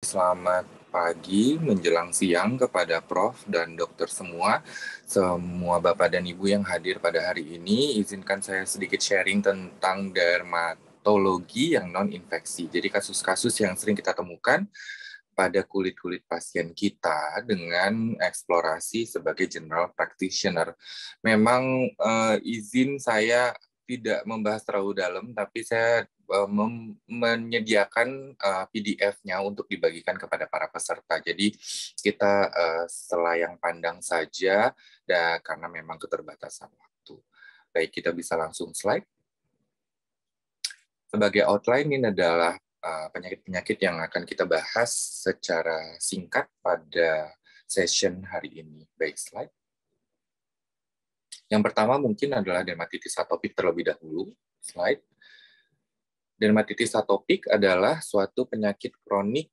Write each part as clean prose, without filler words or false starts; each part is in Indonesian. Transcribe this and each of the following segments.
Selamat pagi menjelang siang kepada Prof dan dokter semua Bapak dan Ibu yang hadir pada hari ini. Izinkan saya sedikit sharing tentang dermatologi yang non-infeksi. Jadi kasus-kasus yang sering kita temukan pada kulit-kulit pasien kita dengan eksplorasi sebagai general practitioner. Memang izin saya tidak membahas terlalu dalam, tapi saya menyediakan PDF-nya untuk dibagikan kepada para peserta. Jadi kita selayang pandang saja, karena memang keterbatasan waktu. Baik, kita bisa langsung slide. Sebagai outline, ini adalah penyakit-penyakit yang akan kita bahas secara singkat pada session hari ini. Baik, slide. Yang pertama mungkin adalah dermatitis atopik terlebih dahulu. Slide. Dermatitis atopik adalah suatu penyakit kronik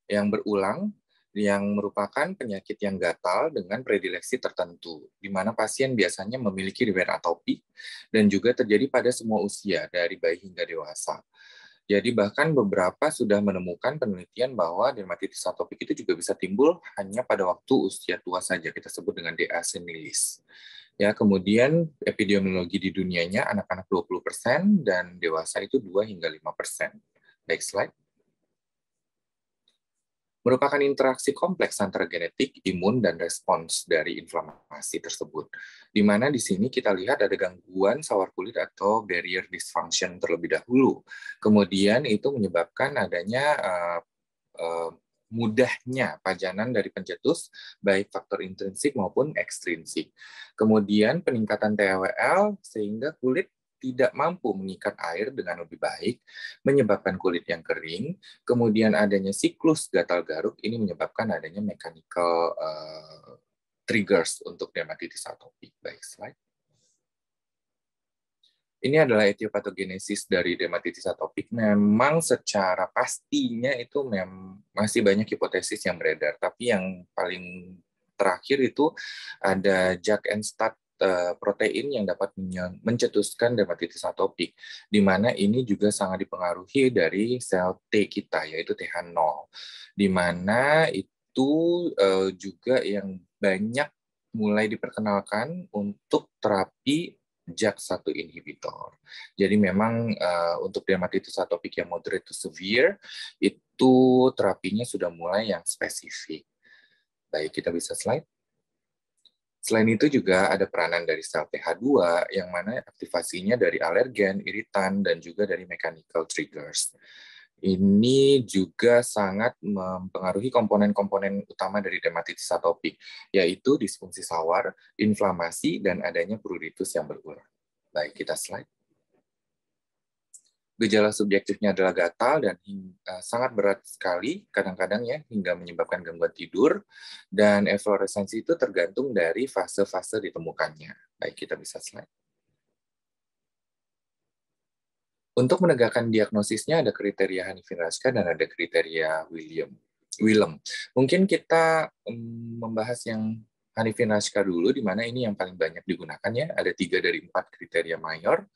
yang berulang, yang merupakan penyakit yang gatal dengan predileksi tertentu, di mana pasien biasanya memiliki riwayat atopik dan juga terjadi pada semua usia, dari bayi hingga dewasa. Jadi bahkan beberapa sudah menemukan penelitian bahwa dermatitis atopik itu juga bisa timbul hanya pada waktu usia tua saja, kita sebut dengan DA senilis. Ya, kemudian epidemiologi di dunianya anak-anak 20% dan dewasa itu 2 hingga 5%. Next slide. Merupakan interaksi kompleks antara genetik, imun, dan respons dari inflamasi tersebut. Di mana di sini kita lihat ada gangguan sawar kulit atau barrier dysfunction terlebih dahulu. Kemudian itu menyebabkan adanya mudahnya pajanan dari pencetus, baik faktor intrinsik maupun ekstrinsik. Kemudian peningkatan TWL sehingga kulit tidak mampu mengikat air dengan lebih baik, menyebabkan kulit yang kering. Kemudian adanya siklus gatal garuk, ini menyebabkan adanya mechanical triggers untuk dermatitis atopik. Baik, slide. Ini adalah etiopatogenesis dari dermatitis atopik. Memang secara pastinya itu masih banyak hipotesis yang beredar, tapi yang paling terakhir itu ada JAK and STAT protein yang dapat mencetuskan dermatitis atopik, di mana ini juga sangat dipengaruhi dari sel T kita, yaitu TH0, di mana itu juga yang banyak mulai diperkenalkan untuk terapi JAK1 inhibitor. Jadi memang untuk dermatitis atopik yang moderate to severe, itu terapinya sudah mulai yang spesifik. Baik, kita bisa slide. Selain itu juga ada peranan dari sel TH2 yang mana aktivasinya dari alergen, iritan, dan juga dari mechanical triggers. Ini juga sangat mempengaruhi komponen-komponen utama dari dermatitis atopik, yaitu disfungsi sawar, inflamasi, dan adanya pruritus yang berulang. Baik, kita slide. Gejala subjektifnya adalah gatal dan sangat berat sekali, kadang-kadang ya, hingga menyebabkan gangguan tidur, dan efloresensi itu tergantung dari fase-fase ditemukannya. Baik, kita bisa slide. Untuk menegakkan diagnosisnya ada kriteria Hanifin-Raschka dan ada kriteria Willem. Mungkin kita membahas yang Hanifin-Raschka dulu, di mana ini yang paling banyak digunakan ya. Ada 3 dari 4 kriteria mayor.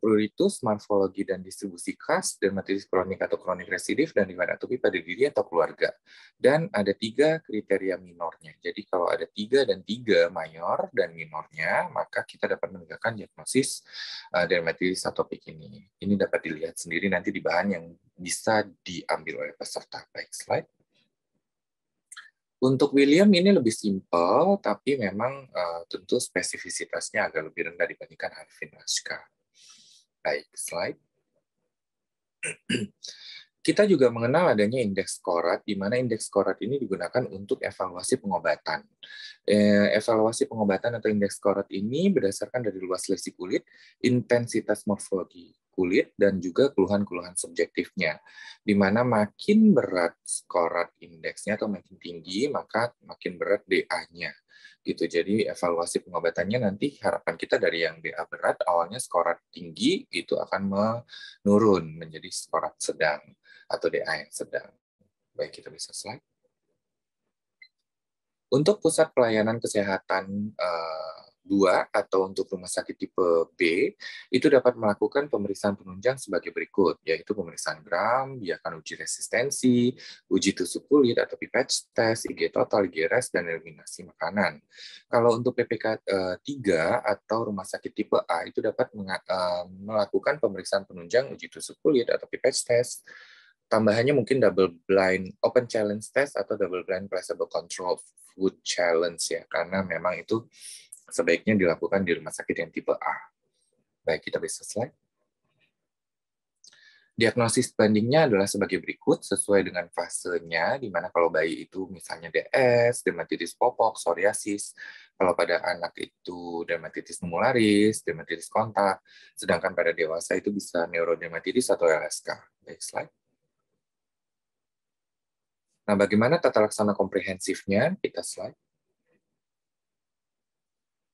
Pruritus, morfologi dan distribusi khas, dermatitis kronik atau kronik residif, dan riwayat atopi pada diri atau keluarga. Dan ada 3 kriteria minornya. Jadi kalau ada 3 dan 3 mayor dan minornya, maka kita dapat menegakkan diagnosis dermatitis atopik ini. Ini dapat dilihat sendiri nanti di bahan yang bisa diambil oleh peserta. Baik, slide. Untuk William ini lebih simpel, tapi memang tentu spesifisitasnya agak lebih rendah dibandingkan Hanifin-Raschka. Baik, slide. Kita juga mengenal adanya indeks Khorat, di mana indeks Khorat ini digunakan untuk evaluasi pengobatan. Evaluasi pengobatan atau indeks Khorat ini berdasarkan dari luas lesi kulit, intensitas morfologi kulit, dan juga keluhan-keluhan subjektifnya. Di mana makin berat Khorat indeksnya atau makin tinggi, maka makin berat DA-nya. Gitu. Jadi evaluasi pengobatannya nanti harapan kita dari yang DA berat awalnya Khorat tinggi itu akan menurun menjadi Khorat sedang atau DA yang sedang. Baik, kita bisa slide. Untuk pusat pelayanan kesehatan 2 atau untuk rumah sakit tipe B, itu dapat melakukan pemeriksaan penunjang sebagai berikut, yaitu pemeriksaan Gram, biarkan uji resistensi, uji tusuk kulit atau pipette test, IG total, IG res, dan eliminasi makanan. Kalau untuk PPK 3 atau rumah sakit tipe A, itu dapat melakukan pemeriksaan penunjang, uji tusuk kulit atau pipette test, tambahannya mungkin double blind open challenge test atau double blind placebo control food challenge ya, karena memang itu sebaiknya dilakukan di rumah sakit yang tipe A. Baik, kita bisa slide. Diagnosis bandingnya adalah sebagai berikut, sesuai dengan fasenya, di mana kalau bayi itu misalnya DS, dermatitis popok, psoriasis, kalau pada anak itu dermatitis numularis, dermatitis kontak, sedangkan pada dewasa itu bisa neurodermatitis atau LSK. Baik, slide. Nah, bagaimana tata laksana komprehensifnya? Kita slide.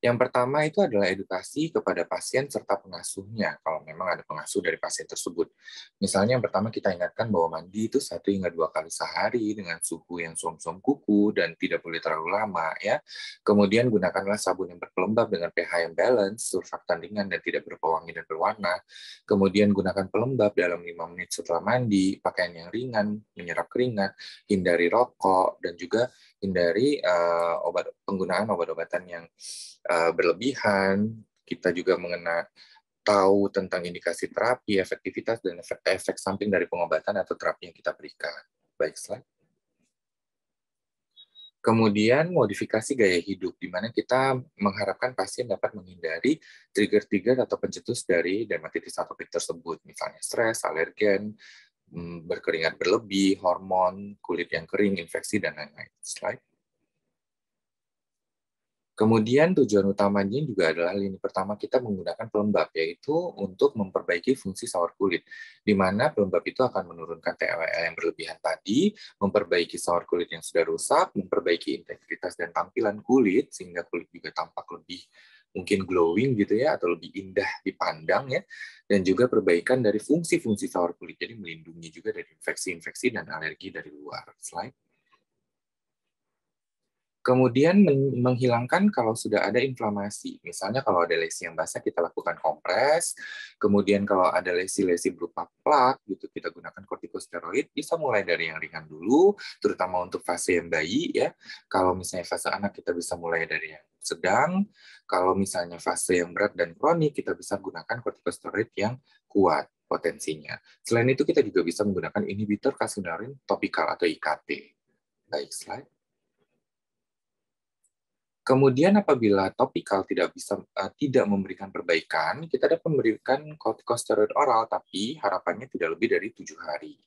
Yang pertama itu adalah edukasi kepada pasien serta pengasuhnya, kalau memang ada pengasuh dari pasien tersebut. Misalnya yang pertama kita ingatkan bahwa mandi itu 1 hingga 2 kali sehari dengan suhu yang suam-suam kuku dan tidak boleh terlalu lama, ya. Kemudian gunakanlah sabun yang berpelembab dengan pH yang balance, surfaktan ringan dan tidak berpewangi dan berwarna. Kemudian gunakan pelembab dalam 5 menit setelah mandi, pakaian yang ringan, menyerap keringat, hindari rokok, dan juga hindari penggunaan obat-obatan yang berlebihan. Kita juga tahu tentang indikasi terapi, efektivitas, dan efek samping dari pengobatan atau terapi yang kita berikan. Baik, slide. Kemudian modifikasi gaya hidup, di mana kita mengharapkan pasien dapat menghindari trigger-trigger atau pencetus dari dermatitis atopik tersebut, misalnya stres, alergen, berkeringat berlebih, hormon, kulit yang kering, infeksi, dan lain-lain. Slide. Kemudian tujuan utamanya juga adalah lini pertama kita menggunakan pelembab, yaitu untuk memperbaiki fungsi saur kulit, di mana pelembab itu akan menurunkan TLL yang berlebihan tadi, memperbaiki saur kulit yang sudah rusak, memperbaiki integritas dan tampilan kulit, sehingga kulit juga tampak lebih mungkin glowing gitu ya, atau lebih indah dipandang ya, dan juga perbaikan dari fungsi-fungsi saur kulit, jadi melindungi juga dari infeksi-infeksi dan alergi dari luar. Slide. Kemudian menghilangkan kalau sudah ada inflamasi. Misalnya kalau ada lesi yang basah, kita lakukan kompres. Kemudian kalau ada lesi-lesi berupa plak, gitu, kita gunakan kortikosteroid. Bisa mulai dari yang ringan dulu, terutama untuk fase yang bayi. Ya. Kalau misalnya fase anak, kita bisa mulai dari yang sedang. Kalau misalnya fase yang berat dan kronik, kita bisa gunakan kortikosteroid yang kuat potensinya. Selain itu, kita juga bisa menggunakan inhibitor kalsinurin topikal atau IKT. Baik, slide. Kemudian apabila topikal tidak memberikan perbaikan, kita dapat memberikan kortikosteroid oral, tapi harapannya tidak lebih dari 7 hari.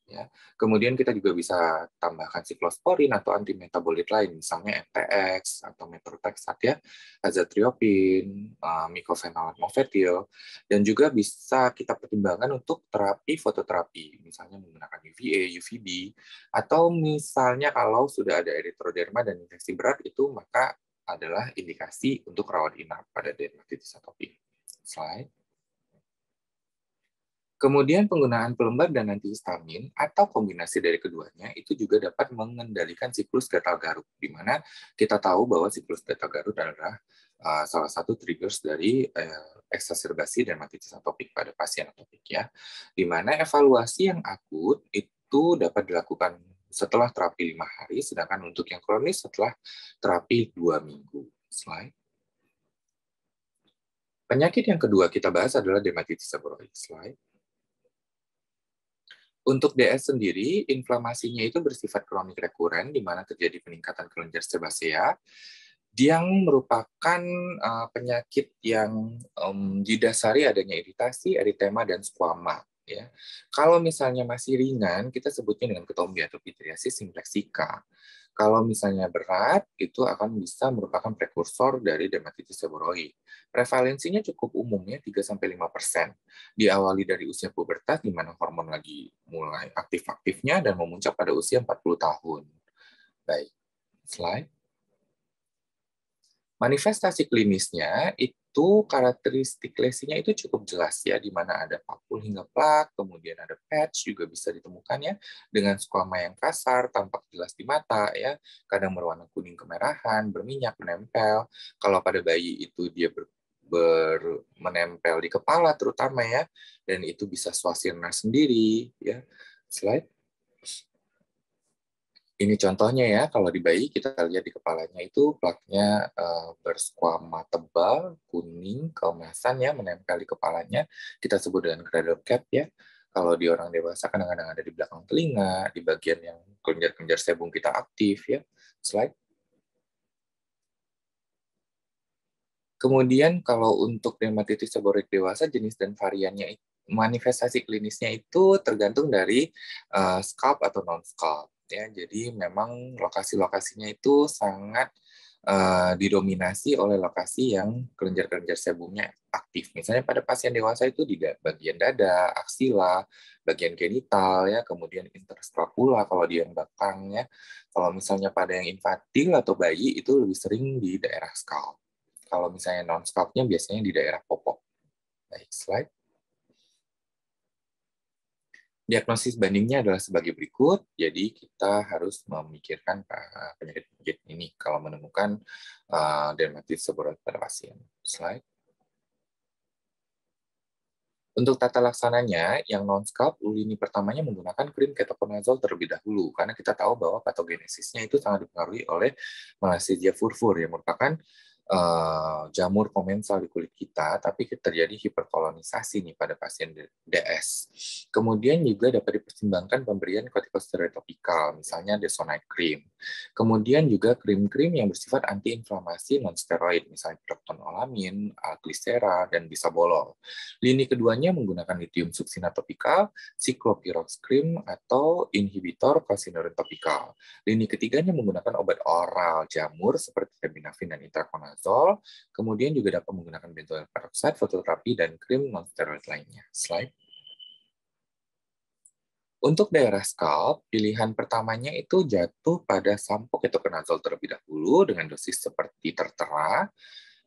Ya. Kemudian kita juga bisa tambahkan siklosporin atau antimetabolit lain, misalnya MTX atau methotrexate ya, azathioprine, mycophenolate mofetil, dan juga bisa kita pertimbangkan untuk terapi fototerapi, misalnya menggunakan UVA, UVB, atau misalnya kalau sudah ada erythroderma dan infeksi berat itu maka adalah indikasi untuk rawat inap pada dermatitis atopik. Slide. Kemudian penggunaan pelembab dan antihistamin atau kombinasi dari keduanya itu juga dapat mengendalikan siklus gatal garut, di mana kita tahu bahwa siklus gatal garut adalah salah satu triggers dari eksaserbasi dermatitis atopik pada pasien atopik ya, di mana evaluasi yang akut itu dapat dilakukan setelah terapi 5 hari, sedangkan untuk yang kronis setelah terapi 2 minggu. Slide. Penyakit yang kedua kita bahas adalah dermatitis seborrheic. Slide. Untuk DS sendiri, inflamasinya itu bersifat kronik rekuren, di mana terjadi peningkatan kelenjar sebasea, yang merupakan penyakit yang didasari adanya iritasi, eritema, dan skuama. Ya. Kalau misalnya masih ringan, kita sebutnya dengan ketombe atau pityriasis simplexica. Kalau misalnya berat, itu akan bisa merupakan prekursor dari dermatitis seborrheic. Prevalensinya cukup umum ya, 3-5%. Diawali dari usia pubertas, di mana hormon lagi mulai aktif-aktifnya dan memuncak pada usia 40 tahun. Baik, slide. Manifestasi klinisnya itu itu karakteristik lesinya itu cukup jelas ya, di mana ada papul hingga plak, kemudian ada patch juga bisa ditemukan ya, dengan skuama yang kasar, tampak jelas di mata ya, kadang berwarna kuning kemerahan, berminyak, menempel. Kalau pada bayi itu dia menempel di kepala terutama ya, dan itu bisa swasirna sendiri ya. Slide. Ini contohnya ya, kalau di bayi kita lihat di kepalanya itu plaknya berskuama tebal, kuning, keemasan ya, menempel di kepalanya. Kita sebut dengan cradle cap ya. Kalau di orang dewasa kadang-kadang ada di belakang telinga, di bagian yang kelenjar-kelenjar sebum kita aktif ya. Slide. Kemudian kalau untuk dermatitis seborreik dewasa, jenis dan variannya, manifestasi klinisnya itu tergantung dari scalp atau non-scalp. Ya, jadi memang lokasi-lokasinya itu sangat didominasi oleh lokasi yang kelenjar-kelenjar sebumnya aktif. Misalnya pada pasien dewasa itu di bagian dada, aksila, bagian genital, ya, kemudian interscapula kalau di yang belakang ya. Kalau misalnya pada yang infantil atau bayi itu lebih sering di daerah scalp. Kalau misalnya non-scalp-nya biasanya di daerah popok. Baik, slide. Diagnosis bandingnya adalah sebagai berikut. Jadi kita harus memikirkan penyakit-penyakit ini kalau menemukan dermatitis seborreik pada pasien. Slide. Untuk tata laksananya, yang non-scalp, lini pertamanya menggunakan krim ketoconazole terlebih dahulu, karena kita tahu bahwa patogenesisnya itu sangat dipengaruhi oleh Malassezia furfur, yang merupakan jamur komensal di kulit kita, tapi terjadi hiperkolonisasi nih pada pasien DS. Kemudian juga dapat dipertimbangkan pemberian kortikosteroid topikal, misalnya Desonide cream. Kemudian juga krim-krim yang bersifat antiinflamasi non-steroid, misalnya protonolamin, glycera, dan bisabolol. Lini keduanya menggunakan lithium succinate topikal, cyclopirox cream, atau inhibitor calcineurin topikal. Lini ketiganya menggunakan obat oral jamur seperti terbinafin dan itraconazole, kemudian juga dapat menggunakan benzoyl peroxide, fototerapi, dan krim non-steroid lainnya. Slide. Untuk daerah scalp, pilihan pertamanya itu jatuh pada sampo ketoconazole terlebih dahulu dengan dosis seperti tertera,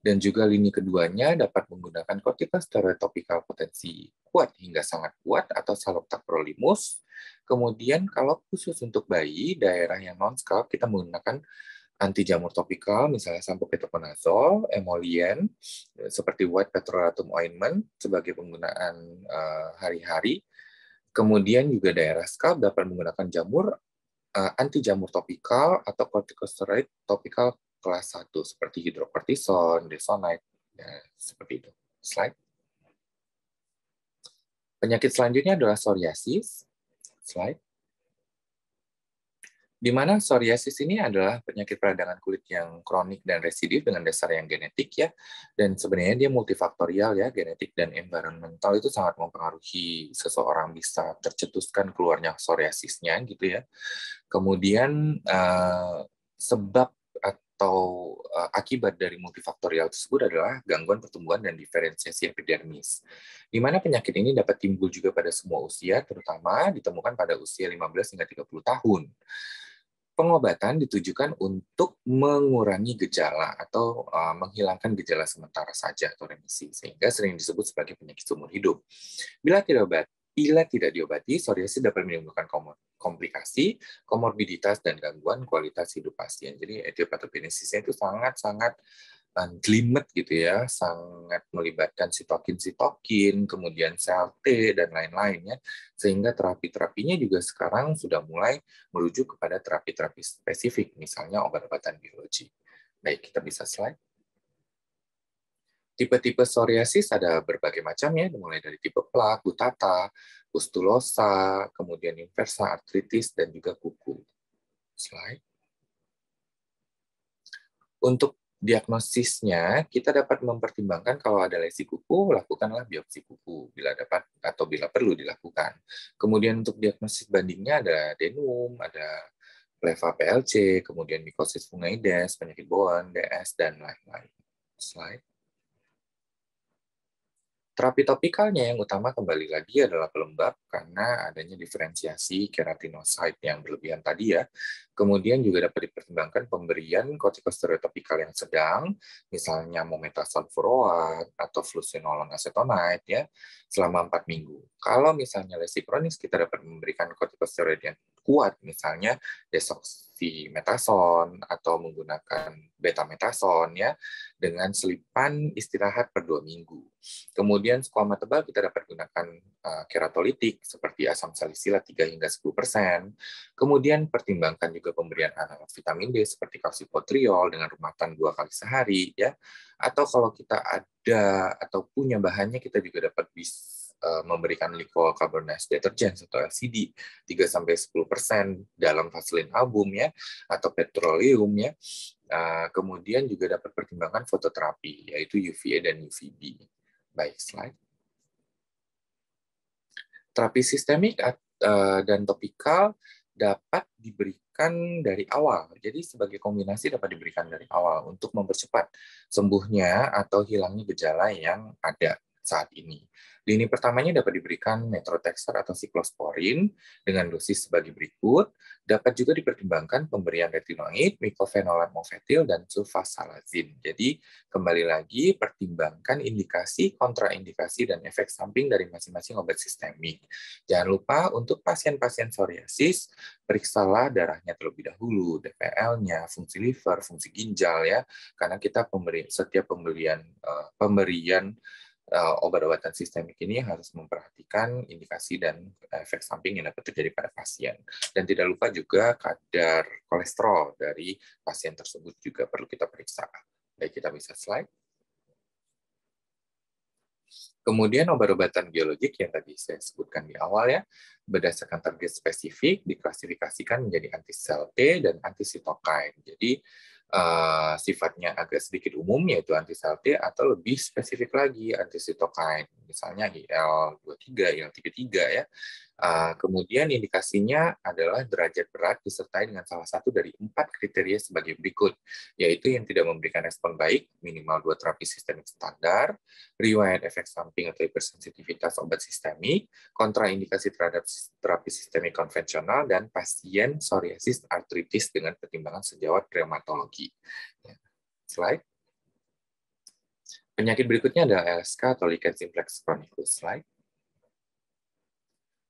dan juga lini keduanya dapat menggunakan kortikosteroid topikal potensi kuat hingga sangat kuat atau saloctacrolimus. Kemudian kalau khusus untuk bayi, daerah yang non-scalp kita menggunakan anti jamur topikal, misalnya sampo ketoconazole, emollient, seperti white petrolatum ointment sebagai penggunaan hari-hari. Kemudian juga daerah scalp dapat menggunakan jamur anti jamur topikal atau kortikosteroid topikal kelas 1 seperti hidrokortison, Desonide, ya, seperti itu. Slide. Penyakit selanjutnya adalah psoriasis. Slide. Di mana psoriasis ini adalah penyakit peradangan kulit yang kronik dan residif dengan dasar yang genetik ya, dan sebenarnya dia multifaktorial ya, genetik dan environmental itu sangat mempengaruhi seseorang bisa tercetuskan keluarnya psoriasisnya gitu ya. Kemudian sebab atau akibat dari multifaktorial tersebut adalah gangguan pertumbuhan dan diferensiasi epidermis. Di mana penyakit ini dapat timbul juga pada semua usia, terutama ditemukan pada usia 15 hingga 30 tahun. Pengobatan ditujukan untuk mengurangi gejala atau menghilangkan gejala sementara saja atau remisi, sehingga sering disebut sebagai penyakit seumur hidup. Bila tidak diobati, psoriasis dapat menimbulkan komplikasi, komorbiditas, dan gangguan kualitas hidup pasien. Jadi etiopatogenesisnya itu sangat-sangat jelimet gitu ya, sangat melibatkan sitokin, kemudian sel T, dan lain-lain ya. Sehingga terapi-terapinya juga sekarang sudah mulai merujuk kepada terapi-terapi spesifik, misalnya obat-obatan biologi. Baik, kita bisa slide. Tipe-tipe psoriasis ada berbagai macam ya, mulai dari tipe plak, gutata, pustulosa, kemudian inversa, artritis, dan juga kuku. Slide. Untuk diagnosisnya, kita dapat mempertimbangkan kalau ada lesi kuku, lakukanlah biopsi kuku bila dapat atau bila perlu dilakukan. Kemudian untuk diagnosis bandingnya ada denum, ada pleva PLC, kemudian mikosis fungoides, penyakit Bowen, DS, dan lain-lain. Slide. Terapi topikalnya yang utama kembali lagi adalah pelembab karena adanya diferensiasi keratinosit yang berlebihan tadi ya. Kemudian juga dapat dipertimbangkan pemberian kortikosteroid topikal yang sedang, misalnya mometasone furoat atau fluocinolone acetonide ya, selama 4 minggu. Kalau misalnya lesi kronis, kita dapat memberikan kortikosteroid yang kuat, misalnya desoksimetasone atau menggunakan betametason ya, dengan selipan istirahat per 2 minggu. Kemudian sekuama tebal kita dapat gunakan keratolitik seperti asam salisylat 3 hingga 10%. Kemudian pertimbangkan juga pemberian analog vitamin D seperti kalsipotriol dengan rumatan 2 kali sehari ya. Atau kalau kita ada atau punya bahannya, kita juga dapat memberikan glycol carbonase detergent atau LCD 3-10% dalam vaselin album ya, atau petroleum ya. Kemudian juga dapat pertimbangkan fototerapi yaitu UVA dan UVB. Baik, slide. Terapi sistemik dan topikal dapat diberikan dari awal. Jadi sebagai kombinasi dapat diberikan dari awal untuk mempercepat sembuhnya atau hilangnya gejala yang ada saat ini. Lini pertamanya dapat diberikan methotrexate atau siklosporin dengan dosis sebagai berikut. Dapat juga dipertimbangkan pemberian retinoid, mycophenolate mofetil, dan sulfasalazin. Jadi kembali lagi pertimbangkan indikasi, kontraindikasi, dan efek samping dari masing-masing obat sistemik. Jangan lupa untuk pasien-pasien psoriasis, periksalah darahnya terlebih dahulu, DPL-nya, fungsi liver, fungsi ginjal ya, karena kita setiap pemberian obat-obatan sistemik ini harus memperhatikan indikasi dan efek samping yang dapat terjadi pada pasien. Dan tidak lupa juga kadar kolesterol dari pasien tersebut juga perlu kita periksa. Baik, kita bisa slide. Kemudian obat-obatan biologik yang tadi saya sebutkan di awal ya, berdasarkan target spesifik diklasifikasikan menjadi anti-sel T dan anti-sitokain. Jadi sifatnya agak sedikit umum yaitu anti-sel T atau lebih spesifik lagi anti-sitokain, misalnya IL-23, IL-33 ya. Kemudian indikasinya adalah derajat berat disertai dengan salah satu dari 4 kriteria sebagai berikut, yaitu yang tidak memberikan respon baik, minimal 2 terapi sistemik standar, riwayat efek samping atau hipersensitivitas obat sistemik, kontraindikasi terhadap terapi sistemik konvensional, dan pasien psoriasis artritis dengan pertimbangan sejawat reumatologi. Slide. Penyakit berikutnya adalah LSK atau lichen simplex chronicus. Slide.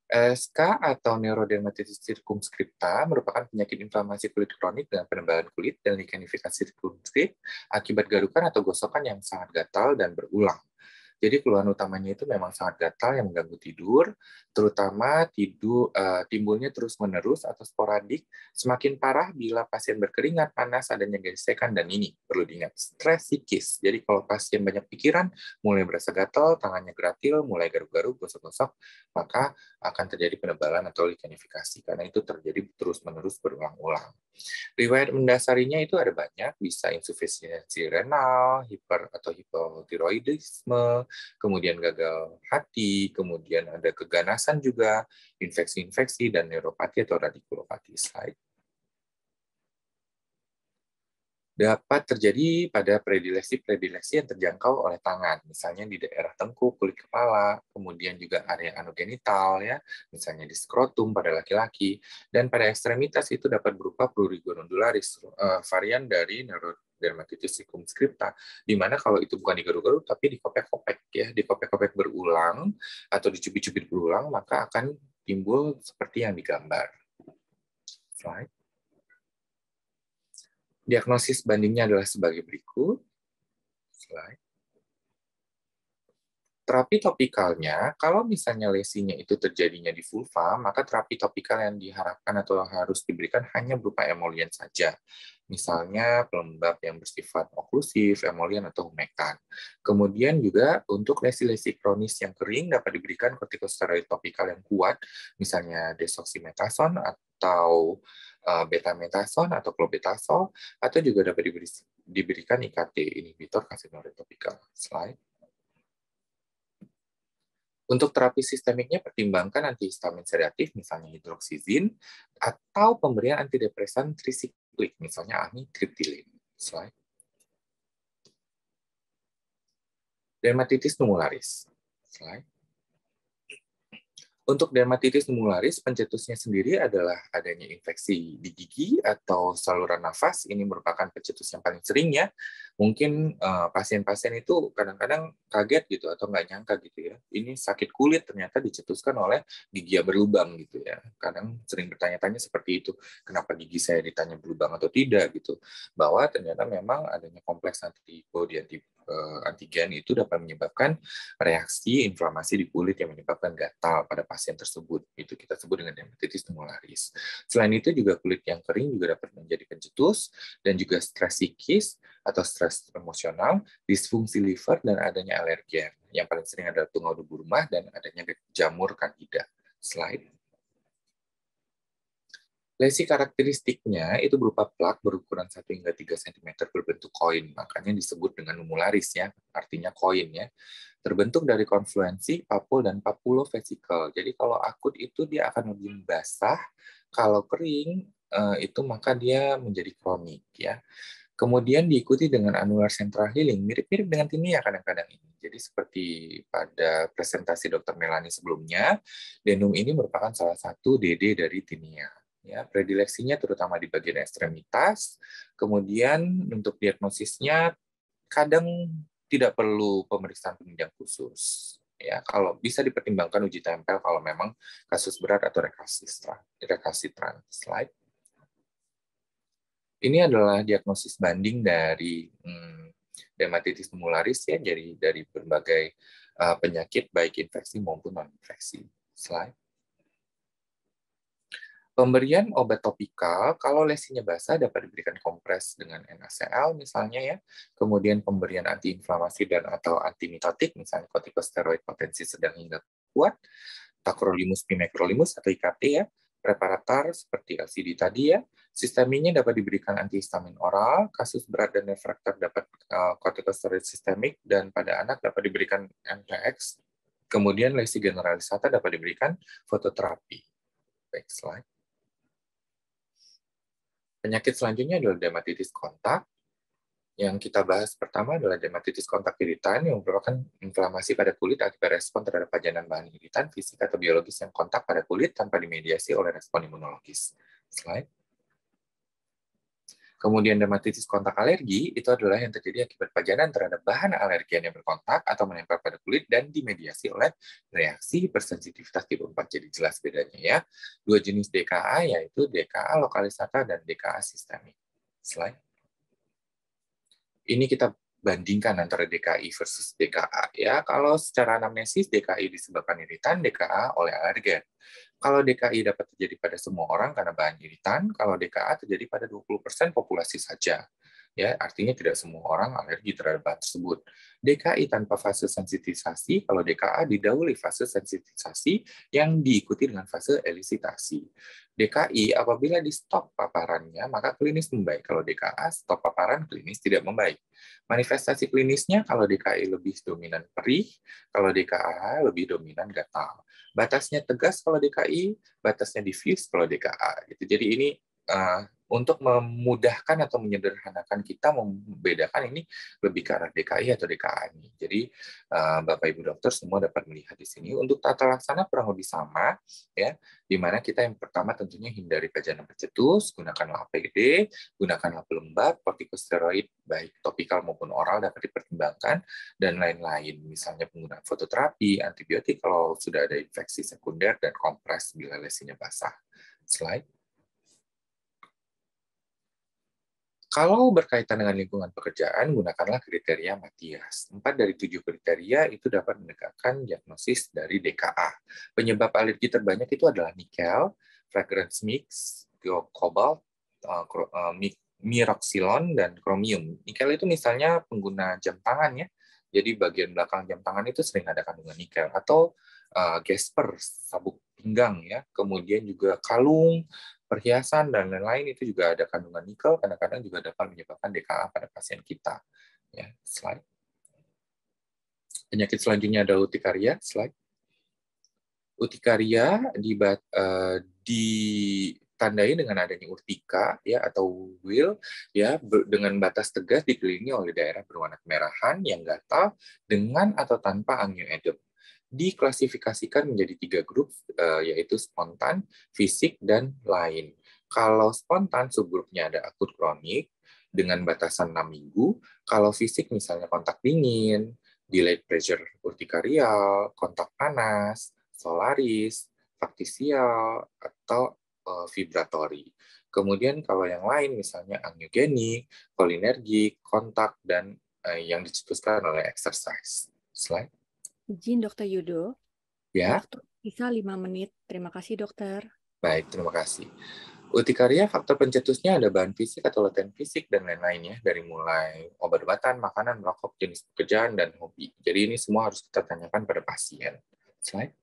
LSK atau neurodermatitis circumscripta merupakan penyakit inflamasi kulit kronik dengan penebalan kulit dan lichenifikasi circumscript akibat garukan atau gosokan yang sangat gatal dan berulang. Jadi keluhan utamanya itu memang sangat gatal yang mengganggu tidur, terutama timbulnya terus-menerus atau sporadik, semakin parah bila pasien berkeringat, panas, adanya gesekan, dan ini perlu diingat, stres psikis. Jadi kalau pasien banyak pikiran, mulai berasa gatal, tangannya geratil, mulai garuk-garuk, gosok-gosok, maka akan terjadi penebalan atau lichenifikasi, karena itu terjadi terus-menerus berulang-ulang. Riwayat mendasarinya itu ada banyak, bisa insufisiensi renal, hiper atau hipotiroidisme, kemudian gagal hati, kemudian ada keganasan juga, infeksi-infeksi, dan neuropati atau radikulopati. Slide. Dapat terjadi pada predileksi-predileksi yang terjangkau oleh tangan, misalnya di daerah tengkuk, kulit kepala, kemudian juga area anogenital, ya, misalnya di skrotum pada laki-laki, dan pada ekstremitas itu dapat berupa prurigo nodularis, varian dari neurodermatitis circumscripta, di mana kalau itu bukan digaruk-garuk, tapi dikopek-kopek, ya, dikopek-kopek berulang, atau dicubit-cubit berulang, maka akan timbul seperti yang digambar. Slide. Diagnosis bandingnya adalah sebagai berikut. Slide. Terapi topikalnya, kalau misalnya lesinya itu terjadinya di vulva, maka terapi topikal yang diharapkan atau harus diberikan hanya berupa emollient saja. Misalnya pelembab yang bersifat oklusif, emollient atau humectant. Kemudian juga untuk lesi-lesi kronis yang kering dapat diberikan kortikosteroid topikal yang kuat, misalnya desoksimetasone atau betametason atau clobetasol, atau juga dapat diberikan IKT, inhibitor calcineurin topikal. Slide. Untuk terapi sistemiknya pertimbangkan antihistamin sedatif, misalnya hidroksizin, atau pemberian antidepresan trisiklik, misalnya amitriptilin. Slide. Dermatitis tumularis. Slide. Untuk dermatitis tumularis, pencetusnya sendiri adalah adanya infeksi di gigi atau saluran nafas. Ini merupakan pencetus yang paling sering ya. Mungkin pasien-pasien itu kadang-kadang kaget gitu atau nggak nyangka gitu ya. Ini sakit kulit ternyata dicetuskan oleh gigi yang berlubang gitu ya. Kadang sering bertanya-tanya seperti itu. Kenapa gigi saya ditanya berlubang atau tidak gitu. Bahwa ternyata memang adanya kompleks antibodi antigen itu dapat menyebabkan reaksi inflamasi di kulit yang menyebabkan gatal pada pasien tersebut. Itu kita sebut dengan dermatitis tumularis. Selain itu juga kulit yang kering juga dapat menjadi pencetus dan juga stres psikis atau stres emosional, disfungsi liver dan adanya alergen. Yang paling sering adalah tungau debu rumah dan adanya jamur candida. Slide. Lesi karakteristiknya itu berupa plak berukuran 1 hingga 3 cm berbentuk koin, makanya disebut dengan numularis ya, artinya koin ya. Terbentuk dari konfluensi papul dan papulofesikel. Jadi kalau akut itu dia akan lebih basah, kalau kering itu maka dia menjadi kronik ya. Kemudian diikuti dengan anular central healing, mirip-mirip dengan tinea kadang-kadang ini. Jadi seperti pada presentasi Dr. Melani sebelumnya, denum ini merupakan salah satu DD dari tinea. Ya, predileksinya terutama di bagian ekstremitas. Kemudian untuk diagnosisnya kadang tidak perlu pemeriksaan penunjang khusus. Ya, kalau bisa dipertimbangkan uji tempel kalau memang kasus berat atau rekalsitran. Slide. Ini adalah diagnosis banding dari dermatitis tumularis ya, dari berbagai penyakit baik infeksi maupun non-infeksi. Slide. Pemberian obat topikal, kalau lesinya basah dapat diberikan kompres dengan NaCl misalnya ya. Kemudian pemberian antiinflamasi dan atau antimitotik, misalnya kortikosteroid potensi sedang hingga kuat, tacrolimus, pimecrolimus atau IKT ya. Preparator seperti LCD tadi ya. Sisteminya dapat diberikan antihistamin oral, kasus berat dan refraktor dapat kortikosteroid sistemik, dan pada anak dapat diberikan MTX. Kemudian lesi generalisata dapat diberikan fototerapi. Baik, slide. Penyakit selanjutnya adalah dermatitis kontak. Yang kita bahas pertama adalah dermatitis kontak iritan yang merupakan inflamasi pada kulit akibat respon terhadap pajanan bahan iritan fisik atau biologis yang kontak pada kulit tanpa dimediasi oleh respon imunologis. Slide. Kemudian dermatitis kontak alergi itu adalah yang terjadi akibat pajanan terhadap bahan alergen yang berkontak atau menempel pada kulit dan dimediasi oleh reaksi hipersensitivitas tipe 4. Jadi jelas bedanya ya. Dua jenis DKA yaitu DKA lokalisata dan DKA sistemik. Slide. Ini kita bandingkan antara DKI versus DKA ya. Kalau secara anamnesis DKI disebabkan iritan, DKA oleh alergen. Kalau DKI dapat terjadi pada semua orang karena bahan iritan, kalau DKA terjadi pada 20% populasi saja. Ya, artinya tidak semua orang alergi terhadap bahan tersebut. DKI tanpa fase sensitisasi, kalau DKA didahului fase sensitisasi yang diikuti dengan fase elisitasi. DKI apabila di stop paparannya, maka klinis membaik. Kalau DKA stop paparan, klinis tidak membaik. Manifestasi klinisnya kalau DKI lebih dominan perih, kalau DKA lebih dominan gatal. Batasnya tegas kalau DKI, batasnya diffuse kalau DKA. Gitu. Jadi ini untuk memudahkan atau menyederhanakan kita membedakan ini lebih ke arah DKI atau DKA ini. Jadi Bapak Ibu dokter semua dapat melihat di sini. Untuk tata laksana kurang lebih sama ya, di mana kita yang pertama tentunya hindari pajanan pencetus, gunakan APD, gunakan pelembab, kortikosteroid baik topikal maupun oral dapat dipertimbangkan, dan lain-lain. Misalnya penggunaan fototerapi, antibiotik kalau sudah ada infeksi sekunder, dan kompres bila lesinya basah. Slide. Kalau berkaitan dengan lingkungan pekerjaan, gunakanlah kriteria Matias. 4 dari 7 kriteria itu dapat menegakkan diagnosis dari DKA. Penyebab alergi terbanyak itu adalah nikel, fragrance mix, kobalt, miroxilon, dan kromium. Nikel itu misalnya pengguna jam tangan ya. Jadi bagian belakang jam tangan itu sering ada kandungan nikel. Atau gesper, sabuk pinggang ya. Kemudian juga kalung, perhiasan, dan lain-lain itu juga ada kandungan nikel, kadang-kadang juga dapat menyebabkan DKA pada pasien kita. Ya, slide. Penyakit selanjutnya adalah urtikaria, slide. Urtikaria ditandai dengan adanya urtika ya atau will ya dengan batas tegas dikelilingi oleh daerah berwarna kemerahan yang gatal dengan atau tanpa angioedem. diklasifikasikan menjadi 3 grup, yaitu spontan, fisik, dan lain. Kalau spontan, subgrupnya ada akut kronik dengan batasan 6 minggu. Kalau fisik misalnya kontak dingin, delayed pressure urtikarial, kontak panas, solaris, faktisial, atau vibratori. Kemudian kalau yang lain misalnya angiogenik, kolinergik, kontak, dan yang dicetuskan oleh exercise. Slide. Izin Dokter Yudo, Ya, waktu bisa 5 menit. Terima kasih dokter. baik, terima kasih. Urtikaria faktor pencetusnya ada bahan fisik atau laten fisik dan lain-lain ya, dari mulai obat-obatan, makanan, merokok, jenis pekerjaan, dan hobi. Jadi ini semua harus kita tanyakan pada pasien. Slide.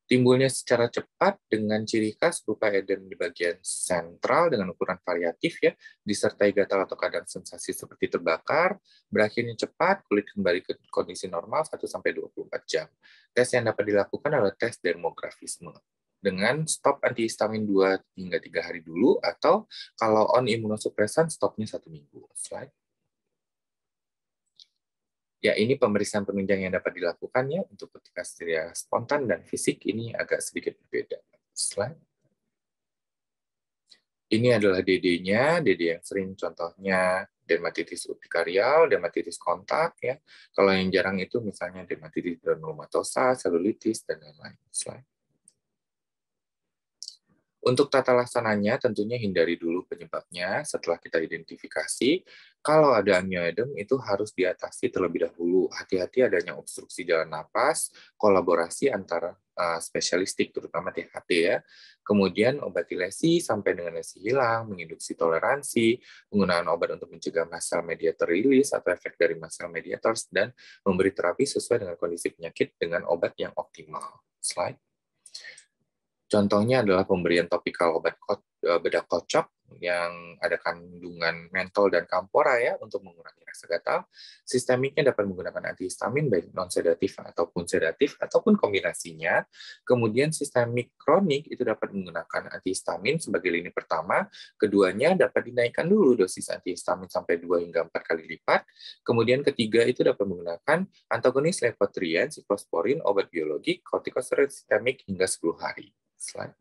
Timbulnya secara cepat dengan ciri khas berupa edem di bagian sentral dengan ukuran variatif ya, disertai gatal atau kadang sensasi seperti terbakar, berakhirnya cepat, kulit kembali ke kondisi normal 1-24 jam. Tes yang dapat dilakukan adalah tes dermografisme dengan stop antihistamin 2 hingga 3 hari dulu, atau kalau on imunosupresan stopnya 1 minggu. Slide. Ya, ini pemeriksaan penunjang yang dapat dilakukan ya untuk urtikaria spontan dan fisik ini agak sedikit berbeda. Slide. Ini adalah DD-nya, DD yang sering contohnya dermatitis urtikarial, dermatitis kontak ya. Kalau yang jarang itu misalnya dermatitis granulomatosa, selulitis, dan lain-lain. Slide. Untuk tata laksananya, tentunya hindari dulu penyebabnya setelah kita identifikasi. Kalau ada angioedem, itu harus diatasi terlebih dahulu. Hati-hati adanya obstruksi jalan napas, kolaborasi antara spesialistik, terutama THT ya. Kemudian obati lesi sampai dengan lesi hilang, menginduksi toleransi, penggunaan obat untuk mencegah mast cell mediator release atau efek dari mast cell mediators, dan memberi terapi sesuai dengan kondisi penyakit dengan obat yang optimal. Slide. Contohnya adalah pemberian topikal obat bedah kocok yang ada kandungan mentol dan kampora ya untuk mengurangi rasa gatal. Sistemiknya dapat menggunakan antihistamin baik non-sedatif ataupun sedatif ataupun kombinasinya. Kemudian sistemik kronik itu dapat menggunakan antihistamin sebagai lini pertama. Keduanya dapat dinaikkan dulu dosis antihistamin sampai 2 hingga 4 kali lipat. Kemudian ketiga itu dapat menggunakan antagonis levotrian, siklosporin, obat biologik, kortikosteroid sistemik hingga 10 hari. Slide.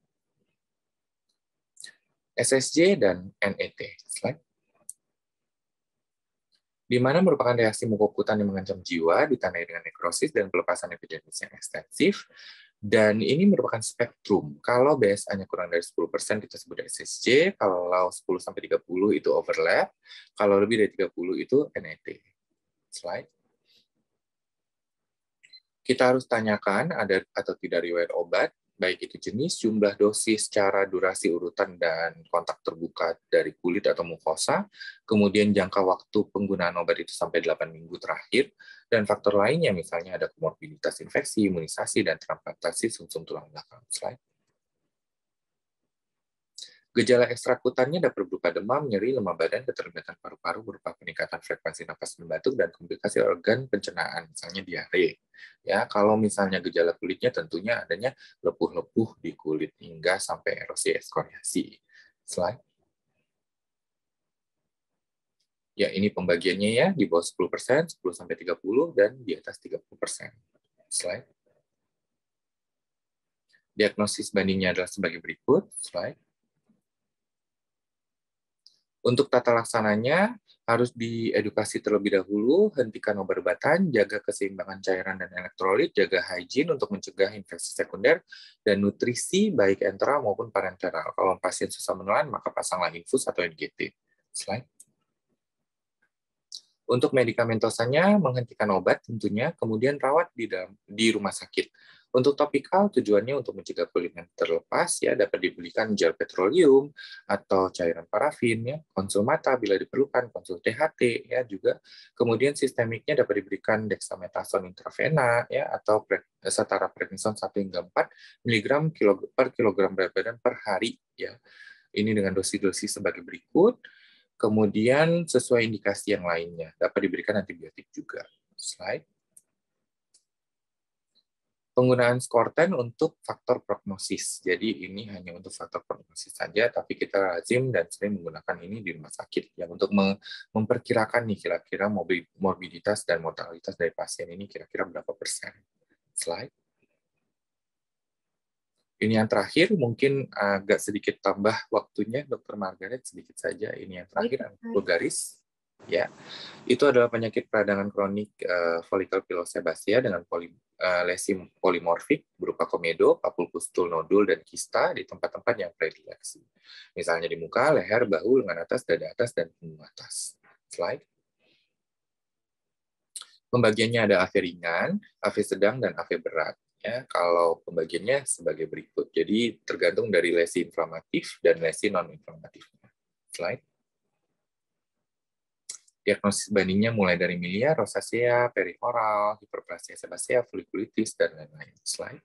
SSJ dan NET. Slide. Di mana merupakan reaksi mukokutan yang mengancam jiwa, ditandai dengan nekrosis dan pelepasan epidermis yang ekstensif. Dan ini merupakan spektrum. Kalau BSA-nya kurang dari 10%, kita sebut SSJ. Kalau 10-30 itu overlap. Kalau lebih dari 30 itu NET. Slide. Kita harus tanyakan ada atau tidak riwayat obat, baik itu jenis, jumlah dosis, cara, durasi, urutan, dan kontak terbuka dari kulit atau mukosa, kemudian jangka waktu penggunaan obat itu sampai 8 minggu terakhir, dan faktor lainnya misalnya ada komorbiditas infeksi, imunisasi, dan transplantasi sumsum tulang belakang. Slide. Gejala ekstrakutannya dapat berupa demam, nyeri, lemah badan, keterlambatan paru-paru berupa peningkatan frekuensi napas dan batuk, dan komplikasi organ pencernaan, misalnya diare. Ya, kalau misalnya gejala kulitnya tentunya adanya lepuh-lepuh di kulit hingga sampai erosi ekskoriasi. Slide. Ya, ini pembagiannya ya, di bawah 10%, 10-30, dan di atas 30%. Slide. Diagnosis bandingnya adalah sebagai berikut. Slide. Untuk tata laksananya, harus diedukasi terlebih dahulu, hentikan obat-obatan, jaga keseimbangan cairan dan elektrolit, jaga hygiene untuk mencegah infeksi sekunder, dan nutrisi baik enteral maupun parenteral. Kalau pasien susah menelan, maka pasanglah infus atau NGT. Slide. Untuk medikamentosanya, menghentikan obat tentunya, kemudian rawat di rumah sakit. Untuk topikal, tujuannya untuk mencegah kulit yang terlepas, ya dapat dibelikan gel petroleum atau cairan parafin, ya, konsul mata bila diperlukan, konsul THT, ya juga. Kemudian sistemiknya dapat diberikan dexamethasone intravena, ya atau setara prednison 1 hingga 4 mg per kilogram berat badan per hari, ya. Ini dengan dosis-dosis sebagai berikut. Kemudian sesuai indikasi yang lainnya, dapat diberikan antibiotik juga. Slide. Penggunaan skor 10 untuk faktor prognosis. Jadi ini hanya untuk faktor prognosis saja, tapi kita lazim dan sering menggunakan ini di rumah sakit ya untuk memperkirakan nih kira-kira morbiditas dan mortalitas dari pasien ini kira-kira berapa persen. Slide. Ini yang terakhir, mungkin agak sedikit tambah waktunya, Dr. Margaret, sedikit saja. Ini yang terakhir, vulgaris. Ya, itu adalah penyakit peradangan kronik follicular pilosebaceae dengan lesi polimorfik berupa komedo, papul pustul, nodul, dan kista di tempat-tempat yang predileksi. Misalnya di muka, leher, bahu, lengan atas, dada atas, dan punggung atas. Slide. Pembagiannya ada AV ringan, AV sedang, dan AV berat. Ya, kalau pembagiannya sebagai berikut. Jadi tergantung dari lesi inflamatif dan lesi non-inflamatifnya. Slide. Diagnosis bandingnya mulai dari milia, rosacea, perioral, hiperplasia sebacea, folikulitis, dan lain-lain. Slide.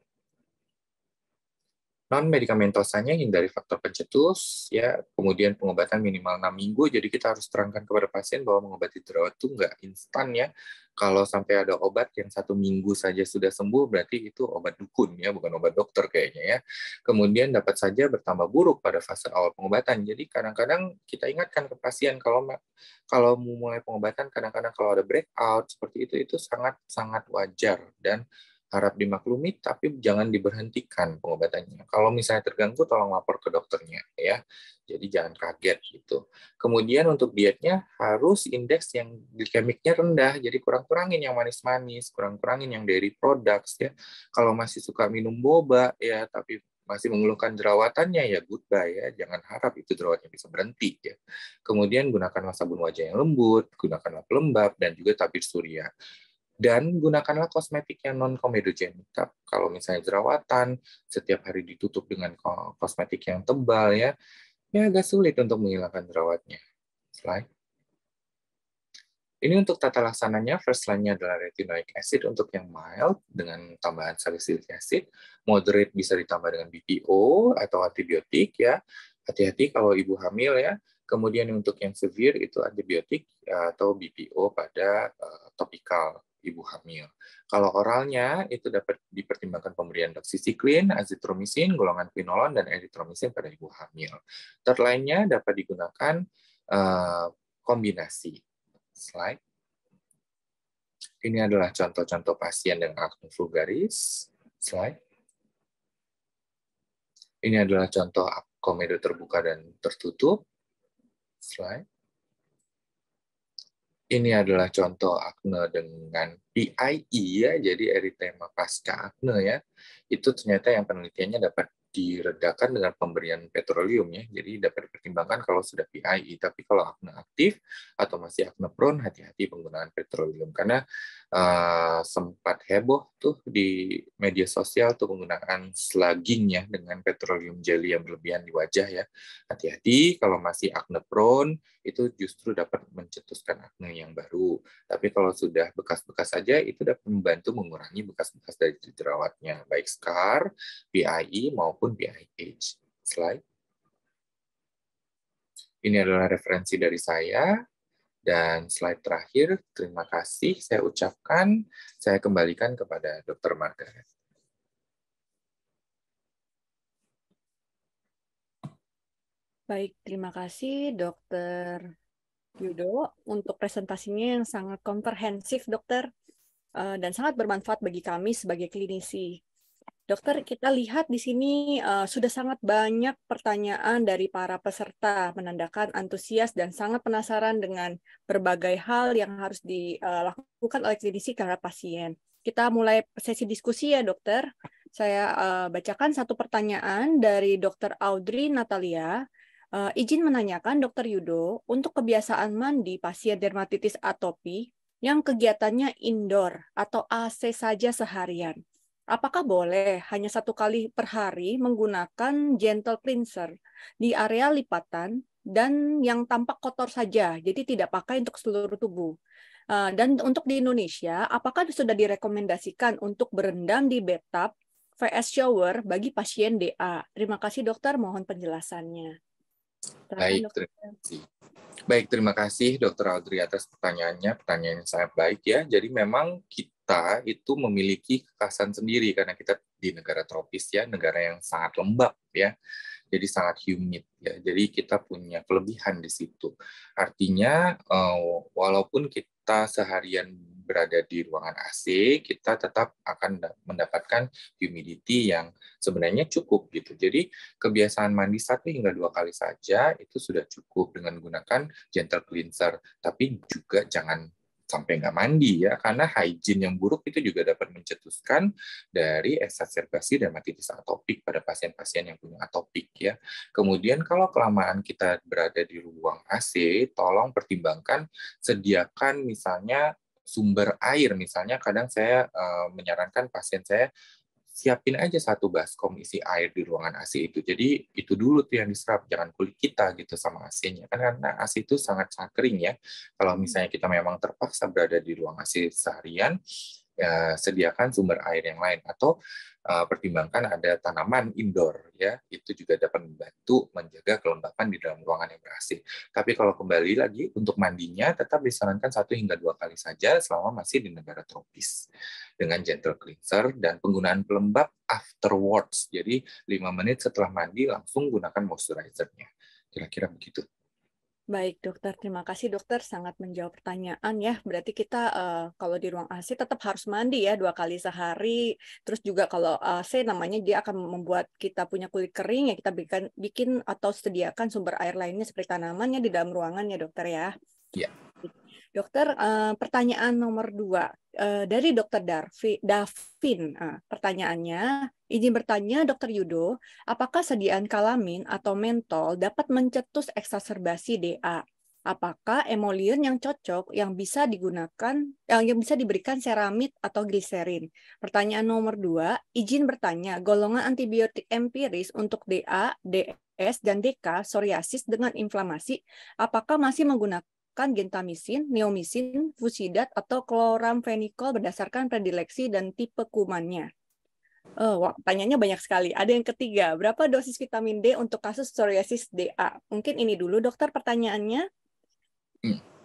Non-medikamentosanya hindari faktor pencetus, ya, kemudian pengobatan minimal 6 minggu, jadi kita harus terangkan kepada pasien bahwa mengobati jerawat itu nggak instan ya. Kalau sampai ada obat yang 1 minggu saja sudah sembuh, berarti itu obat dukun ya, bukan obat dokter kayaknya ya. Kemudian dapat saja bertambah buruk pada fase awal pengobatan, jadi kadang-kadang kita ingatkan ke pasien kalau mulai pengobatan, kadang-kadang kalau ada breakout seperti itu sangat-sangat wajar dan harap dimaklumi, tapi jangan diberhentikan pengobatannya. Kalau misalnya terganggu, tolong lapor ke dokternya ya. Jadi jangan kaget gitu. Kemudian untuk dietnya harus indeks yang glikemiknya rendah. Jadi kurang-kurangin yang manis-manis, kurang-kurangin yang dairy products ya. Kalau masih suka minum boba ya, tapi masih mengeluhkan jerawatannya ya goodbye ya. Jangan harap itu jerawatnya bisa berhenti ya. Kemudian gunakanlah sabun wajah yang lembut, gunakanlah pelembab dan juga tabir surya. Dan gunakanlah kosmetik yang non-komedogenik. Kalau misalnya jerawatan, setiap hari ditutup dengan kosmetik yang tebal, ya agak sulit untuk menghilangkan jerawatnya. Slide. Ini untuk tata laksananya, first line-nya adalah retinoic acid untuk yang mild, dengan tambahan salicylic acid. Moderate bisa ditambah dengan BPO atau antibiotik, ya. Hati-hati kalau ibu hamil, ya. Kemudian untuk yang severe itu antibiotik atau BPO pada topikal ibu hamil. Kalau oralnya itu dapat dipertimbangkan pemberian doxycycline, azitromisin, golongan quinolon, dan erythromycin pada ibu hamil. Third line-nya dapat digunakan kombinasi. Slide. Ini adalah contoh-contoh pasien dengan akne vulgaris. Slide. Ini adalah contoh komedo terbuka dan tertutup. Slide. Ini adalah contoh akne dengan PIE ya, jadi eritema pasca akne ya. Itu ternyata yang penelitiannya dapat diredakan dengan pemberian petroleum ya. Jadi dapat dipertimbangkan kalau sudah PIE, tapi kalau akne aktif atau masih akne prone, hati-hati penggunaan petroleum karena sempat heboh tuh di media sosial tuh penggunaan slugging ya dengan petroleum jelly yang berlebihan di wajah ya. Hati-hati kalau masih akne prone itu justru dapat mencetuskan akne yang baru. Tapi kalau sudah bekas-bekas saja, itu dapat membantu mengurangi bekas-bekas dari jerawatnya, baik scar, PIE, maupun PIH. Slide. Ini adalah referensi dari saya. Dan slide terakhir, terima kasih saya ucapkan, saya kembalikan kepada Dr. Margaret. Baik, terima kasih Dokter Yudo untuk presentasinya yang sangat komprehensif, Dokter, dan sangat bermanfaat bagi kami sebagai klinisi. Dokter, kita lihat di sini sudah sangat banyak pertanyaan dari para peserta, menandakan antusias dan sangat penasaran dengan berbagai hal yang harus dilakukan oleh klinisi terhadap pasien. Kita mulai sesi diskusi ya, Dokter. Saya bacakan satu pertanyaan dari Dokter Audrey Natalia. Izin menanyakan, Dokter Yudo, untuk kebiasaan mandi pasien dermatitis atopi yang kegiatannya indoor atau AC saja seharian. Apakah boleh hanya 1 kali per hari menggunakan gentle cleanser di area lipatan dan yang tampak kotor saja, jadi tidak pakai untuk seluruh tubuh? Dan untuk di Indonesia, apakah sudah direkomendasikan untuk berendam di bathtub vs shower bagi pasien DA? Terima kasih dokter, mohon penjelasannya. Baik, terima kasih Dr. Audrey atas pertanyaannya. Pertanyaan yang sangat baik ya. Jadi memang kita itu memiliki kekhasan sendiri karena kita di negara tropis ya, negara yang sangat lembab ya. Jadi sangat humid ya. Jadi kita punya kelebihan di situ. Artinya walaupun kita seharian berada di ruangan AC, kita tetap akan mendapatkan humidity yang sebenarnya cukup gitu. Jadi kebiasaan mandi 1 hingga 2 kali saja itu sudah cukup dengan menggunakan gentle cleanser. Tapi juga jangan sampai nggak mandi ya, karena hygiene yang buruk itu juga dapat mencetuskan dari exacerbasi dermatitis atopik pada pasien-pasien yang punya atopik ya. Kemudian kalau kelamaan kita berada di ruang AC, tolong pertimbangkan sediakan misalnya sumber air. Misalnya kadang saya menyarankan pasien saya siapin aja 1 baskom isi air di ruangan AC itu. Jadi itu dulu tuh yang diserap, jangan kulit kita gitu sama AC-nya. Kan karena AC itu sangat-sangat kering ya. Kalau misalnya kita memang terpaksa berada di ruang AC seharian, ya, sediakan sumber air yang lain atau pertimbangkan ada tanaman indoor ya, itu juga dapat membantu menjaga kelembapan di dalam ruangan yang ber-AC. Tapi kalau kembali lagi untuk mandinya tetap disarankan 1 hingga 2 kali saja selama masih di negara tropis dengan gentle cleanser dan penggunaan pelembab afterwards. Jadi 5 menit setelah mandi langsung gunakan moisturizer-nya. Kira-kira begitu. Baik, dokter. Terima kasih, dokter. Sangat menjawab pertanyaan ya. Berarti kita kalau di ruang AC tetap harus mandi ya 2 kali sehari. Terus juga kalau AC namanya dia akan membuat kita punya kulit kering ya kita bikin atau sediakan sumber air lainnya seperti tanaman ya di dalam ruangan ya, dokter ya. Ya. Dokter, pertanyaan nomor 2 dari Dokter Davin. Pertanyaannya, izin bertanya, Dokter Yudo, apakah sediaan kalamin atau mentol dapat mencetus eksaserbasi DA? Apakah emollient yang cocok yang bisa digunakan, yang bisa diberikan seramid atau gliserin? Pertanyaan nomor 2, izin bertanya, golongan antibiotik empiris untuk DA, DS, dan DK psoriasis dengan inflamasi, apakah masih menggunakan gentamisin, neomisin, fusidat, atau kloramfenikol berdasarkan predileksi dan tipe kumannya? Wah, pertanyaannya banyak sekali. Ada yang ketiga, berapa dosis vitamin D untuk kasus psoriasis DA? Mungkin ini dulu, dokter, pertanyaannya.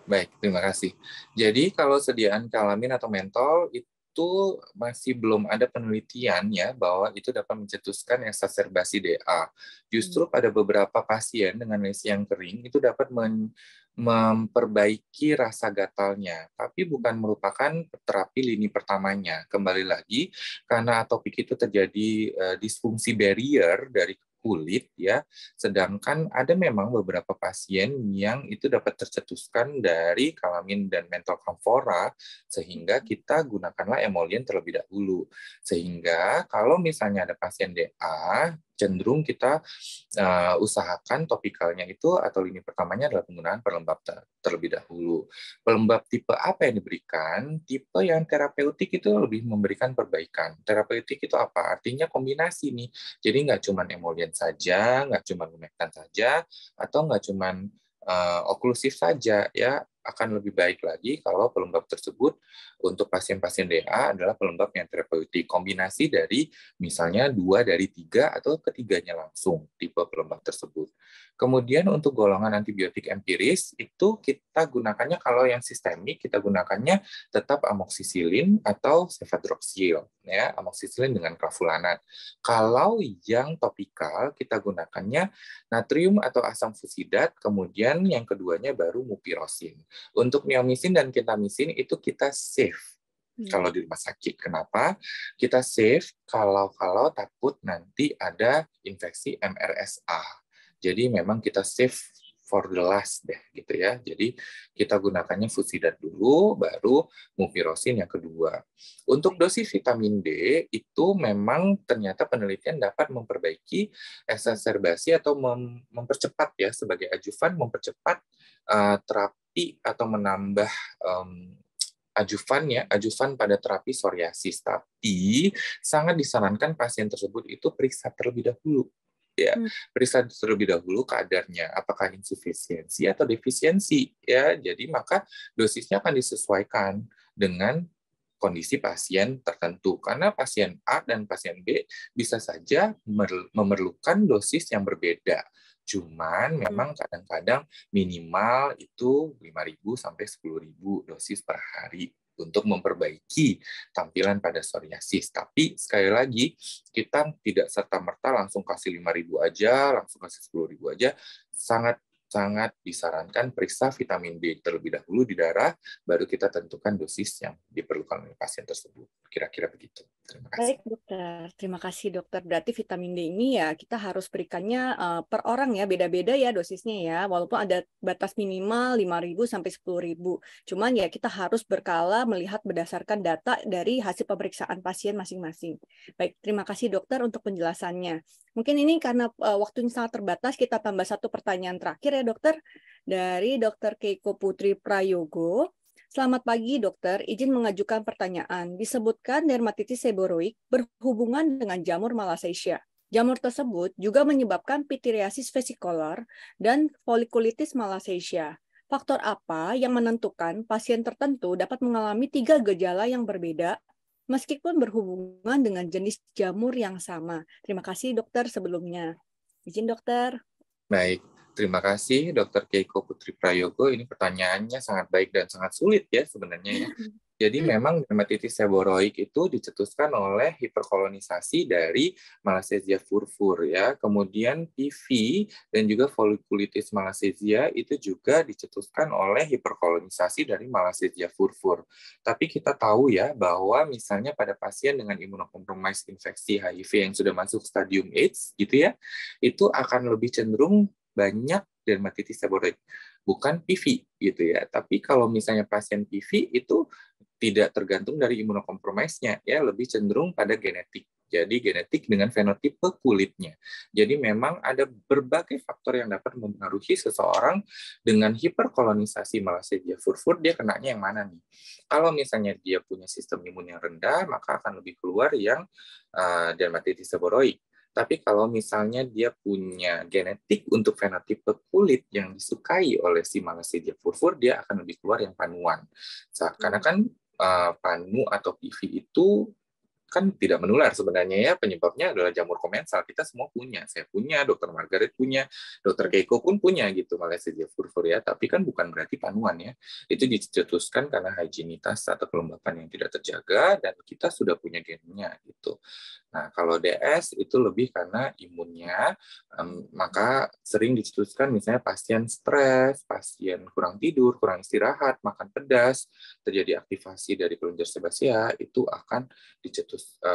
Baik, terima kasih. Jadi kalau sediaan kalamin atau mentol itu masih belum ada penelitian ya bahwa itu dapat mencetuskan eksaserbasi DA. Justru pada beberapa pasien dengan lesi yang kering itu dapat memperbaiki rasa gatalnya, tapi bukan merupakan terapi lini pertamanya. Kembali lagi, karena atopik itu terjadi disfungsi barrier dari kulit ya, sedangkan ada memang beberapa pasien yang itu dapat tercetuskan dari kalamin dan mentol camphora, sehingga kita gunakanlah emollient terlebih dahulu. Sehingga kalau misalnya ada pasien DA, cenderung kita usahakan topikalnya itu atau lini pertamanya adalah penggunaan pelembab terlebih dahulu. Pelembab tipe apa yang diberikan? Tipe yang terapeutik itu lebih memberikan perbaikan. Terapeutik itu apa? Artinya kombinasi nih. Jadi nggak cuma emollient saja, nggak cuma humectant saja, atau nggak cuma oklusif saja ya, akan lebih baik lagi kalau pelembab tersebut untuk pasien-pasien DA adalah pelembab yang terapeutik, kombinasi dari misalnya 2 dari 3 atau ketiganya langsung tipe pelembab tersebut. Kemudian untuk golongan antibiotik empiris itu kita gunakannya kalau yang sistemik kita gunakannya tetap amoksisilin atau cefadroxil ya, amoksisilin dengan clavulanat. Kalau yang topikal kita gunakannya natrium atau asam fusidat, kemudian yang keduanya baru mupirosin. Untuk neomisin dan kentamisin itu kita save kalau di rumah sakit. Kenapa? Kita save kalau takut nanti ada infeksi MRSA. Jadi memang kita save for the last deh gitu ya. Jadi kita gunakannya fusidat dulu, baru mupirosin yang kedua. Untuk dosis vitamin D itu memang ternyata penelitian dapat memperbaiki exacerbasi atau mempercepat ya sebagai ajuvan mempercepat terapi atau menambah ajuvan pada terapi psoriasis. Tapi sangat disarankan pasien tersebut itu periksa terlebih dahulu. Ya, periksa terlebih dahulu kadarnya apakah insufisiensi atau defisiensi ya. Jadi maka dosisnya akan disesuaikan dengan kondisi pasien tertentu karena pasien A dan pasien B bisa saja memerlukan dosis yang berbeda. Cuman memang kadang-kadang minimal itu 5.000 sampai 10.000 dosis per hari untuk memperbaiki tampilan pada psoriasis. Tapi sekali lagi, kita tidak serta-merta langsung kasih 5.000 aja, langsung kasih 10.000 aja. Sangat disarankan periksa vitamin D terlebih dahulu di darah, baru kita tentukan dosis yang diperlukan oleh pasien tersebut. Kira-kira begitu. Terima kasih. Baik, dokter. Terima kasih, dokter. Berarti vitamin D ini ya kita harus berikannya per orang ya, beda-beda ya dosisnya ya. Walaupun ada batas minimal 5.000 sampai 10.000. Cuman ya kita harus berkala melihat berdasarkan data dari hasil pemeriksaan pasien masing-masing. Baik, terima kasih dokter untuk penjelasannya. Mungkin ini karena waktunya sangat terbatas, kita tambah satu pertanyaan terakhir ya dokter. Dari Dokter Keiko Putri Prayogo. Selamat pagi, dokter. Izin mengajukan pertanyaan. Disebutkan dermatitis seboroik berhubungan dengan jamur Malassezia. Jamur tersebut juga menyebabkan pityriasis vesicolor dan folikulitis Malassezia. Faktor apa yang menentukan pasien tertentu dapat mengalami 3 gejala yang berbeda meskipun berhubungan dengan jenis jamur yang sama? Terima kasih, dokter, sebelumnya. Izin, dokter. Baik, terima kasih Dr. Keiko Putri Prayogo. Ini pertanyaannya sangat baik dan sangat sulit ya sebenarnya ya. Jadi memang dermatitis seboroik itu dicetuskan oleh hiperkolonisasi dari Malassezia furfur ya. Kemudian PV dan juga folikulitis Malassezia itu juga dicetuskan oleh hiperkolonisasi dari Malassezia furfur. Tapi kita tahu ya bahwa misalnya pada pasien dengan imunokompromis infeksi HIV yang sudah masuk stadium AIDS gitu ya, itu akan lebih cenderung banyak dermatitis seboroik, bukan PV gitu ya. Tapi kalau misalnya pasien PV itu tidak tergantung dari imunokompromisnya ya, lebih cenderung pada genetik. Jadi genetik dengan fenotipe kulitnya. Jadi memang ada berbagai faktor yang dapat mempengaruhi seseorang dengan hiperkolonisasi Malassezia furfur, dia kenanya yang mana nih. Kalau misalnya dia punya sistem imun yang rendah, maka akan lebih keluar yang dermatitis seboroik. Tapi kalau misalnya dia punya genetik untuk fenotipe kulit yang disukai oleh si Malassezia furfur, dia akan lebih keluar yang panuan. Karena kan panu atau PV itu kan tidak menular sebenarnya ya, penyebabnya adalah jamur komensal. Kita semua punya, saya punya, Dokter Margaret punya, Dokter Keiko pun punya gitu Malassezia furfur ya, tapi kan bukan berarti panuan ya. Itu dicetuskan karena higienitas atau kelembapan yang tidak terjaga dan kita sudah punya gennya gitu. Nah, kalau DS itu lebih karena imunnya, maka sering dicetuskan misalnya pasien stres, pasien kurang tidur, kurang istirahat, makan pedas, terjadi aktivasi dari kelenjar sebasea, itu akan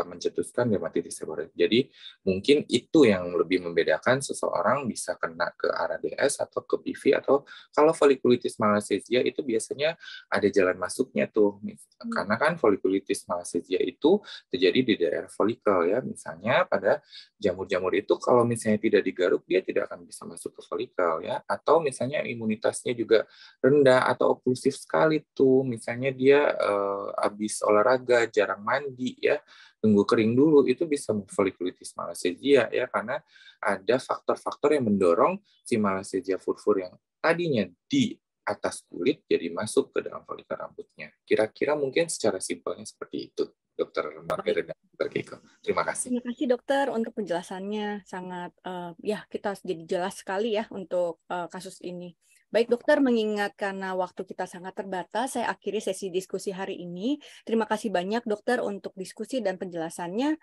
mencetuskan dermatitis seboroik. Jadi mungkin itu yang lebih membedakan seseorang bisa kena ke arah DS atau ke PV, atau kalau folikulitis Malassezia itu biasanya ada jalan masuknya tuh. Karena kan folikulitis Malassezia itu terjadi di daerah folikel ya, misalnya pada jamur-jamur itu kalau misalnya tidak digaruk dia tidak akan bisa masuk ke folikel ya, atau misalnya imunitasnya juga rendah atau oklusif sekali tuh, misalnya dia habis olahraga jarang mandi ya, tunggu kering dulu, itu bisa folikulitis Malassezia ya, karena ada faktor-faktor yang mendorong si Malassezia furfur yang tadinya di atas kulit jadi masuk ke dalam folikel rambutnya. Kira-kira mungkin secara simpelnya seperti itu, Dokter Margaret dan Dokter Keiko. Terima kasih. Terima kasih dokter untuk penjelasannya. Sangat ya kita jadi jelas sekali ya untuk kasus ini. Baik dokter, mengingat karena waktu kita sangat terbatas, saya akhiri sesi diskusi hari ini. Terima kasih banyak dokter untuk diskusi dan penjelasannya.